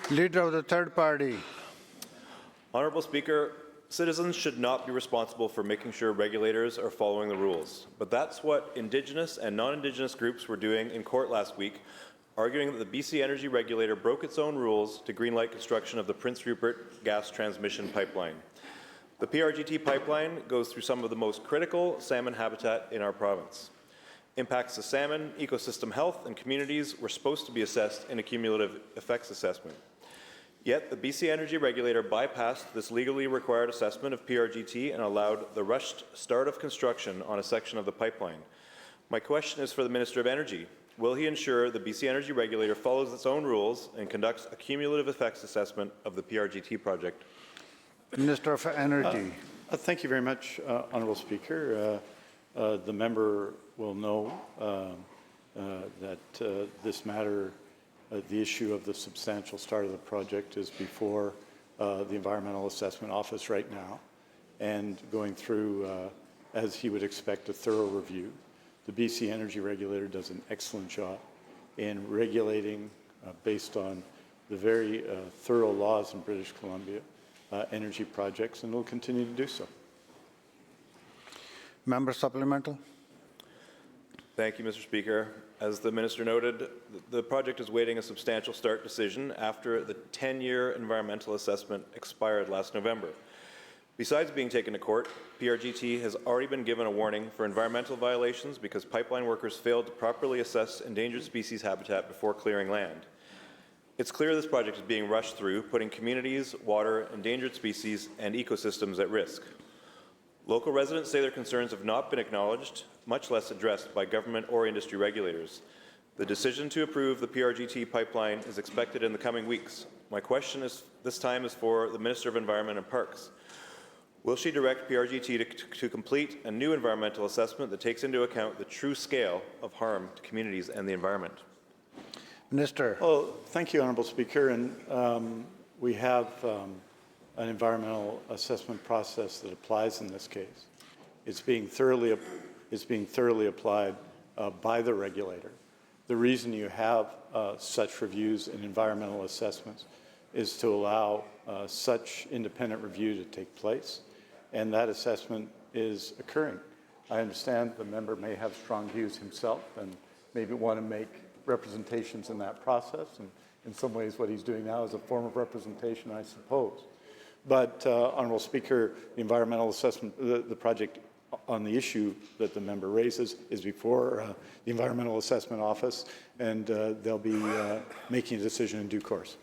Leader of the third party. Honourable Speaker, citizens should not be responsible for making sure regulators are following the rules. But that's what Indigenous and non-Indigenous groups were doing in court last week, arguing that the BC Energy Regulator broke its own rules to greenlight construction of the Prince Rupert Gas Transmission pipeline. The PRGT pipeline goes through some of the most critical salmon habitat in our province. Impacts to salmon, ecosystem health, and communities were supposed to be assessed in a cumulative effects assessment. Yet, the BC Energy Regulator bypassed this legally required assessment of PRGT and allowed the rushed start of construction on a section of the pipeline. My question is for the Minister of Energy. Will he ensure the BC Energy Regulator follows its own rules and conducts a cumulative effects assessment of the PRGT project? Minister of Energy. Thank you very much, Honourable Speaker. The member will know that this matter, the issue of the substantial start of the project is before the Environmental Assessment Office right now and going through, as he would expect, a thorough review. The BC Energy Regulator does an excellent job in regulating based on the very thorough laws in British Columbia energy projects, and will continue to do so. Member supplemental. Thank you, Mr. Speaker. As the Minister noted, the project is waiting a substantial start decision after the 10-year environmental assessment expired last November. Besides being taken to court, PRGT has already been given a warning for environmental violations because pipeline workers failed to properly assess endangered species habitat before clearing land. It's clear this project is being rushed through, putting communities, water, endangered species, and ecosystems at risk. Local residents say their concerns have not been acknowledged, much less addressed by government or industry regulators. The decision to approve the PRGT pipeline is expected in the coming weeks. My question this time is for the Minister of Environment and Parks. Will she direct PRGT to complete a new environmental assessment that takes into account the true scale of harm to communities and the environment? Minister. Well, thank you, Honourable Speaker. And we have an environmental assessment process that applies in this case. It's being thoroughly applied by the regulator. The reason you have such reviews and environmental assessments is to allow such independent review to take place, and that assessment is occurring. I understand the member may have strong views himself and maybe want to make representations in that process, and in some ways what he's doing now is a form of representation, I suppose. But, Honourable Speaker, the environmental assessment, the project on the issue that the member raises is before the Environmental Assessment Office, and they'll be making a decision in due course.